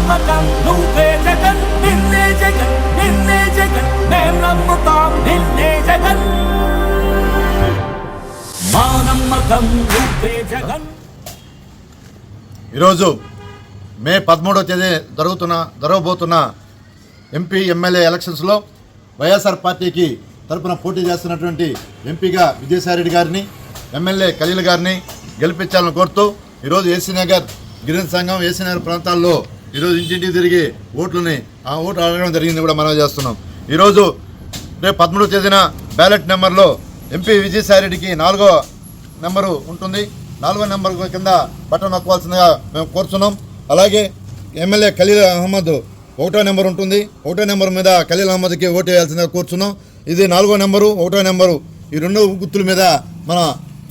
నమ్మకం నువ్వే జగన్ నిన్నే జగన్ నిన్నే జగన్ మేం నమ్ముతాం నిన్నే జగన్ మా నమ్మకం నువ్వే జగన్. ఈరోజు మే 13వ తేదీ జరగబోతున్న ఎంపీ ఎమ్మెల్యే ఎలక్షన్స్లో వైఎస్ఆర్ పార్టీకి తరపున పోటీ చేస్తున్నటువంటి ఎంపీగా విజయసాయిరెడ్డి గారిని, ఎమ్మెల్యే ఖలీల్ గారిని గెలిపించాలని కోరుతూ ఈరోజు ఏసీ నగర్ గిరిజన సంఘం ఏసీ నగర్ ప్రాంతాల్లో ఈరోజు ఇంటింటికి తిరిగి ఓట్లు అడగడం జరిగింది కూడా మనం చేస్తున్నాం. ఈరోజు రేపు 13వ తేదీన బ్యాలెట్ నెంబర్లో ఎంపీ విజయసాయిరెడ్డికి 4వ నెంబరు ఉంటుంది. 4వ నెంబర్ కింద బటన్ నొక్కవలసిందిగా మేము కోరుతున్నాం. అలాగే ఎమ్మెల్యే ఖలీల్ అహ్మద్ 1వ నెంబర్ ఉంటుంది. 1వ నెంబర్ మీద ఖలీల్ అహ్మద్కి ఓటు వేయాల్సిందిగా కోరుతున్నాం. ఇది 4వ నెంబరు, 1వ నెంబరు, ఈ 2 గుర్తుల మీద మన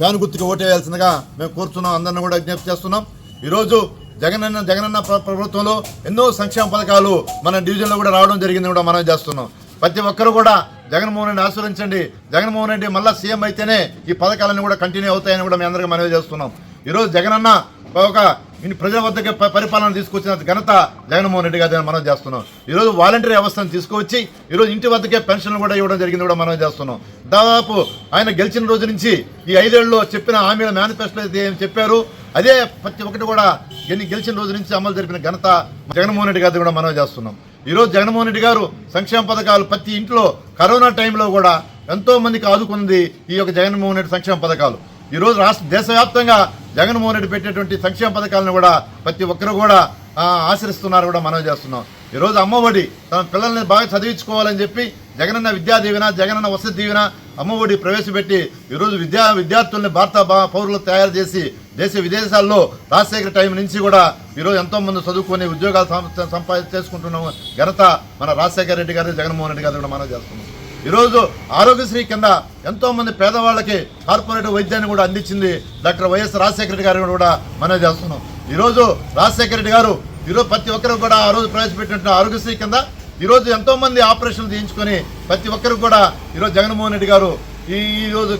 ఫ్యాన్ గుర్తుకి ఓటు వేయాల్సిందిగా మేము కోరుతున్నాం. అందరిని కూడా విజ్ఞప్తి చేస్తున్నాం. ఈరోజు జగనన్న ప్రభుత్వంలో ఎన్నో సంక్షేమ పథకాలు మన డివిజన్లో కూడా రావడం జరిగింది కూడా మనం చేస్తున్నాం. ప్రతి ఒక్కరు కూడా జగన్మోహన్ రెడ్డిని ఆశీర్వదించండి. జగన్మోహన్ రెడ్డి మళ్ళీ సీఎం అయితేనే ఈ పథకాలన్నీ కూడా కంటిన్యూ అవుతాయని కూడా మీ అందరికీ మనవి చేస్తున్నాం. ఈరోజు జగనన్న ఒక ప్రజల వద్దకే పరిపాలన తీసుకొచ్చిన ఘనత జగన్మోహన్ రెడ్డి గారు మనం చేస్తున్నాం. ఈరోజు వాలంటీర్ వ్యవస్థను తీసుకువచ్చి ఈరోజు ఇంటి వద్దకే పెన్షన్లు కూడా ఇవ్వడం జరిగింది కూడా మనం చేస్తున్నాం. దాదాపు ఆయన గెలిచిన రోజు నుంచి ఈ 5 ఏళ్లలో చెప్పిన హామీల మేనిఫెస్టోలో అయితే ఏం చెప్పారు అదే ప్రతి ఒక్కటి కూడా గెలిచిన రోజు నుంచి అమలు జరిపిన ఘనత జగన్మోహన్ రెడ్డి గారిని కూడా మనం చేస్తున్నాం. ఈరోజు జగన్మోహన్ రెడ్డి గారు సంక్షేమ పథకాలు ప్రతి ఇంట్లో కరోనా టైంలో కూడా ఎంతో మందికి ఆదుకుంది ఈ యొక్క జగన్మోహన్ రెడ్డి సంక్షేమ పథకాలు. ఈరోజు దేశవ్యాప్తంగా జగన్మోహన్ రెడ్డి పెట్టేటువంటి సంక్షేమ పథకాలను కూడా ప్రతి ఒక్కరు కూడా ఆచరిస్తున్నారు కూడా మనం చేస్తున్నాం. ఈరోజు అమ్మఒడి తన పిల్లల్ని బాగా చదివించుకోవాలని చెప్పి జగనన్న విద్యా దీవెన, జగనన్న వసతి దీవెన, అమ్మఒడి ప్రవేశపెట్టి ఈరోజు విద్యార్థుల్ని భారత పౌరులు తయారు చేసి దేశ విదేశాల్లో రాజశేఖర టైం నుంచి కూడా ఈరోజు ఎంతోమంది చదువుకొని ఉద్యోగాలు చేసుకుంటున్న ఘనత మన రాజశేఖర రెడ్డి గారు, జగన్మోహన్ రెడ్డి గారు కూడా మనం చేస్తున్నాం. ఈరోజు ఆరోగ్యశ్రీ కింద ఎంతోమంది పేదవాళ్ళకి కార్పొరేట్ వైద్యాన్ని కూడా అందించింది డాక్టర్ వైఎస్ రాజశేఖర రెడ్డి గారు కూడా మనం చేస్తున్నాం. ఈరోజు రాజశేఖర రెడ్డి గారు ఈరోజు ప్రతి ఒక్కరు కూడా ఆ రోజు ప్రవేశపెట్టినట్టు ఆరోగ్యశ్రీ కింద ఈరోజు ఎంతోమంది ఆపరేషన్లు చేయించుకొని ప్రతి ఒక్కరికి కూడా ఈరోజు జగన్మోహన్ రెడ్డి గారు ఈరోజు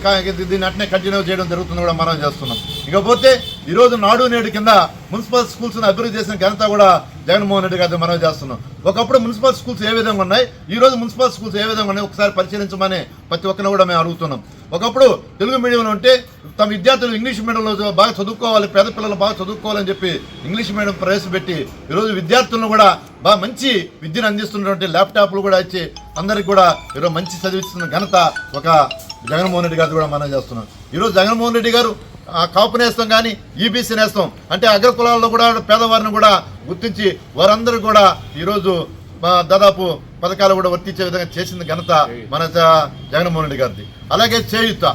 దీన్ని అట్నే కంటిన్యూ చేయడం జరుగుతుంది కూడా మనం చేస్తున్నాం. ఇకపోతే ఈరోజు నాడు నేడు కింద మున్సిపల్ స్కూల్స్ని అభివృద్ధి చేసిన ఘనత కూడా జగన్మోహన్ రెడ్డి గారితో మనం చేస్తున్నాం. ఒకప్పుడు మున్సిపల్ స్కూల్స్ ఏ విధంగా ఉన్నాయి, ఈరోజు మున్సిపల్ స్కూల్స్ ఏ విధంగా ఉన్నాయి ఒకసారి పరిశీలించమని ప్రతి ఒక్కరిని కూడా మేము అడుగుతున్నాం. ఒకప్పుడు తెలుగు మీడియంలో ఉంటే తమ విద్యార్థులు ఇంగ్లీష్ మీడియంలో బాగా చదువుకోవాలి, పేద పిల్లలు బాగా చదువుకోవాలని చెప్పి ఇంగ్లీష్ మీడియం ప్రవేశపెట్టి ఈరోజు విద్యార్థులను కూడా బాగా మంచి విద్యను అందిస్తున్నటువంటి ల్యాప్టాప్లు కూడా ఇచ్చి అందరికి కూడా ఈరోజు మంచి చదివిస్తున్న ఘనత ఒక జగన్మోహన్ రెడ్డి గారు కూడా మనం చేస్తున్నాం. ఈరోజు జగన్మోహన్ రెడ్డి గారు కాపు నేస్తం కానీ ఈబీసీ నేస్తం అంటే అగ్ర కులాల్లో కూడా పేదవారిని కూడా గుర్తించి వారందరూ కూడా ఈరోజు దాదాపు పథకాలు కూడా వర్తించే విధంగా చేసిన ఘనత మన జగన్మోహన్ రెడ్డి గారిది. అలాగే చేయూత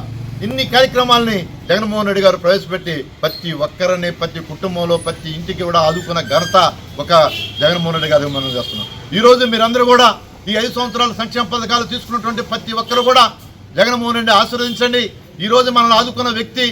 ఇన్ని కార్యక్రమాలని జగన్మోహన్ రెడ్డి గారు ప్రవేశపెట్టి ప్రతి ఒక్కరిని ప్రతి కుటుంబంలో ప్రతి ఇంటికి కూడా ఆదుకున్న ఘనత ఒక జగన్మోహన్ రెడ్డి గారు మనం చేస్తున్నాం. ఈరోజు మీరందరూ కూడా ఈ 5 సంవత్సరాల సంక్షేమ పథకాలు తీసుకున్నటువంటి ప్రతి ఒక్కరు కూడా జగన్మోహన్ రెడ్డి ఆశీర్వదించండి. ఈరోజు మనల్ని ఆదుకున్న వ్యక్తి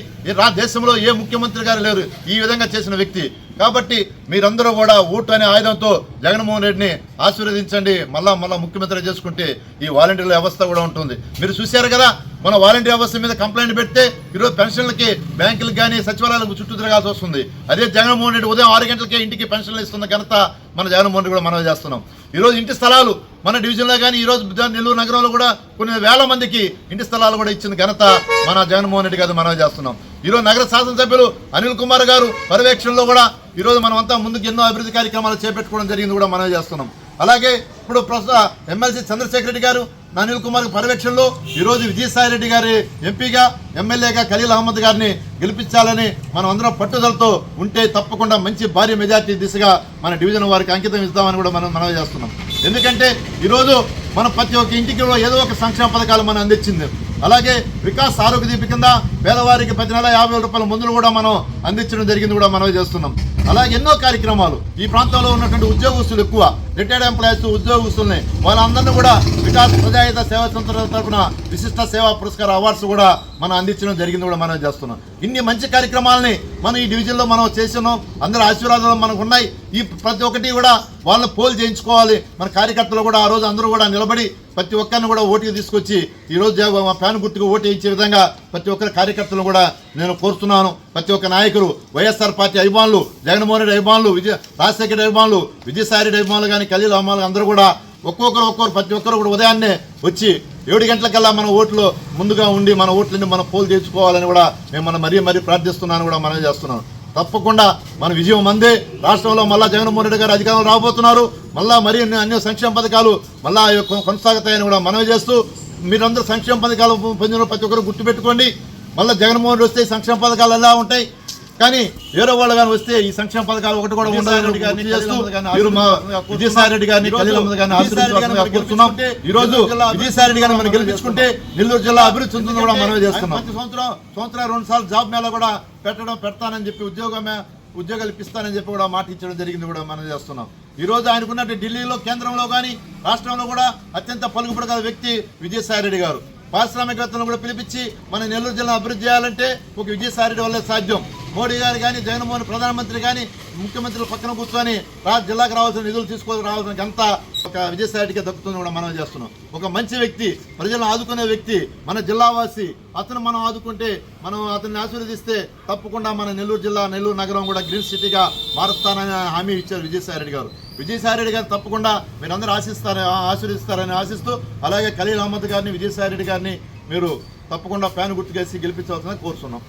దేశంలో ఏ ముఖ్యమంత్రి గారు లేరు ఈ విధంగా చేసిన వ్యక్తి. కాబట్టి మీరందరూ కూడా ఓటు అనే ఆయుధంతో జగన్మోహన్ రెడ్డిని ఆశీర్వదించండి. మళ్ళా ముఖ్యమంత్రి చేసుకుంటే ఈ వాలంటీర్ల వ్యవస్థ కూడా ఉంటుంది. మీరు చూశారు కదా మన వాలంటీర్ వ్యవస్థ మీద కంప్లైంట్ పెడితే ఈరోజు పెన్షన్లకి బ్యాంకులకు కానీ సచివాలయాలకు చుట్టూ తిరగాల్సి వస్తుంది. అదే జగన్మోహన్ రెడ్డి ఉదయం 6 గంటలకే ఇంటికి పెన్షన్లు ఇస్తున్న ఘనత మన జగన్మోహన్ రెడ్డి కూడా మనం చేస్తున్నాం. ఈరోజు ఇంటి స్థలాలు మన డివిజన్లో కానీ ఈరోజు నెల్లూరు నగరంలో కూడా కొన్ని వేల మందికి ఇంటి స్థలాలు కూడా ఇచ్చిన ఘనత మన జగన్మోహన్ రెడ్డి గారు మనం చేస్తున్నాం. ఈరోజు నగర శాసనసభ్యులు అనిల్ కుమార్ గారు పర్యవేక్షణలో కూడా ఈరోజు మనమంతా ముందుకు ఎన్నో అభివృద్ధి కార్యక్రమాలు చేపట్టుకోవడం జరిగింది కూడా మనం చేస్తున్నాం. అలాగే ఇప్పుడు ప్రస్తుత ఎమ్మెల్సీ చంద్రశేఖర్ రెడ్డి గారు అనిల్ కుమార్ పర్యవేక్షణలో ఈరోజు విజయసాయిరెడ్డి గారి ఎంపీగా ఎమ్మెల్యేగా ఖలీల్ అహ్మద్ గారిని గెలిపించాలని మనం అందరం పట్టుదలతో ఉంటే తప్పకుండా మంచి భారీ మెజార్టీ దిశగా మన డివిజన్ వారికి అంకితం ఇస్తామని కూడా మనం చేస్తున్నాం. ఎందుకంటే ఈరోజు మన ప్రతి ఒక్క ఇంటికి ఏదో ఒక సంక్షేమ పథకాలు మనం అందించింది. అలాగే వికాస్ ఆరోగ్య దీపి కింద పేదవారికి ప్రతి నెల 50,000 రూపాయల మందులు కూడా మనం అందించడం జరిగింది కూడా మనం చేస్తున్నాం. అలాగే ఎన్నో కార్యక్రమాలు ఈ ప్రాంతంలో ఉన్నటువంటి ఉద్యోగస్తులు ఎక్కువ రిటైర్డ్ ఎంప్లాయీస్ ఉద్యోగస్తుల్ని వాళ్ళందరినీ కూడా వికాస్ ప్రజాహిత సేవా సంస్థల తరఫున విశిష్ట సేవా పురస్కార అవార్డ్స్ కూడా మనం అందించడం జరిగింది కూడా మనం చేస్తున్నాం. ఇన్ని మంచి కార్యక్రమాలని మనం ఈ డివిజన్లో మనం చేస్తున్నాం. అందరి ఆశీర్వాదాలు మనకు ఉన్నాయి. ఈ ప్రతి ఒక్కటి కూడా వాళ్ళని పోల్ చేయించుకోవాలి. మన కార్యకర్తలు కూడా ఆ రోజు అందరూ కూడా నిలబడి ప్రతి ఒక్కరిని కూడా ఓటుకి తీసుకొచ్చి ఈరోజు ఫ్యాన్ గుర్తుకు ఓటు చేయించే విధంగా ప్రతి ఒక్కరి కార్యకర్తలు కూడా నేను కోరుతున్నాను. ప్రతి ఒక్క నాయకులు, వైఎస్ఆర్ పార్టీ అభిమానులు, జగన్మోహన్ రెడ్డి అభిమానులు, రాజశేఖర రెడ్డి అభిమానులు, విజయసాయి రెడ్డి అభిమానులు కానీ, ఖలీల్ అభిమానులు అందరూ కూడా ఒక్కొక్కరు ప్రతి ఒక్కరు కూడా ఉదయాన్నే వచ్చి 7 గంటలకల్లా మన ఓట్లు ముందుగా ఉండి మన ఓట్లని మనం పోలు తెచ్చుకోవాలని కూడా మేము మరీ ప్రార్థిస్తున్నాను కూడా మనం చేస్తున్నాను. తప్పకుండా మన విజయం మందే. రాష్ట్రంలో మళ్ళా జగన్మోహన్ రెడ్డి గారు అధికారంలో రాబోతున్నారు. మళ్ళా అన్ని సంక్షేమ పథకాలు మళ్ళా కొనసాగుతాయని కూడా మనవి చేస్తూ, మీరందరూ సంక్షేమ పథకాలు పొందిన ప్రతి ఒక్కరు గుర్తుపెట్టుకోండి. మళ్ళీ జగన్మోహన్ రెడ్డి వస్తే సంక్షేమ పథకాలు ఎలా ఉంటాయి, కానీ వేరే వాళ్ళు కానీ వస్తే ఈ సంక్షేమ పథకాలు ఒకటి కూడా ఉండాలని విజయసాయి రెడ్డి గారిని, ఖలీల్ అహ్మద్ గారిని ఆశీర్వదించాల్సిందిగా కోరుతున్నాం. ఈ రోజు విజయసాయి రెడ్డి గారిని మనం గెలిపించుకుంటే నెల్లూరు జిల్లా అభివృద్ధి చెందుతుందని కూడా మనవి చేస్తున్నాం. ప్రతి సంవత్సరం 2 సార్లు జాబ్ మేళా కూడా పెడతానని చెప్పి ఉద్యోగాలు ఇప్పిస్తానని చెప్పి కూడా మాట ఇచ్చడం జరిగింది కూడా మనం చేస్తున్నాం. ఈ రోజు ఆయనకున్నట్టు ఢిల్లీలో, కేంద్రంలో కానీ రాష్ట్రంలో కూడా అత్యంత పలుకుబడి గల వ్యక్తి విజయసాయి రెడ్డి గారు. పారిశ్రామికవేత్తలను కూడా పిలిపించి మన నెల్లూరు జిల్లా అభివృద్ధి చేయాలంటే ఒక విజయసాయి రెడ్డి వల్లే సాధ్యం. మోడీ గారు కానీ, జగన్మోహన్ ప్రధానమంత్రి కానీ, ముఖ్యమంత్రులు పక్కన కూర్చొని జిల్లాకు రావాల్సిన నిధులు తీసుకొని రావాల్సిన అంతా ఒక విజయసాయి రెడ్డికి దక్కుతుంది కూడా మనం చేస్తున్నాం. ఒక మంచి వ్యక్తి, ప్రజలను ఆదుకునే వ్యక్తి, మన జిల్లావాసి. అతను మనం ఆదుకుంటే, మనం అతన్ని ఆశీర్వదిస్తే తప్పకుండా మన నెల్లూరు జిల్లా, నెల్లూరు నగరం కూడా గ్రీన్ సిటీగా మారుస్తానని హామీ ఇచ్చారు విజయసాయి రెడ్డి గారు. విజయసాయి రెడ్డి గారు తప్పకుండా మీరందరూ ఆశీర్వదిస్తారని ఆశిస్తూ, అలాగే ఖలీల్ అహ్మద్ గారిని, విజయసాయి రెడ్డి గారిని మీరు తప్పకుండా ఫ్యాన్ గుర్తుకేసి గెలిపించవలసిందని కోరుతున్నాం.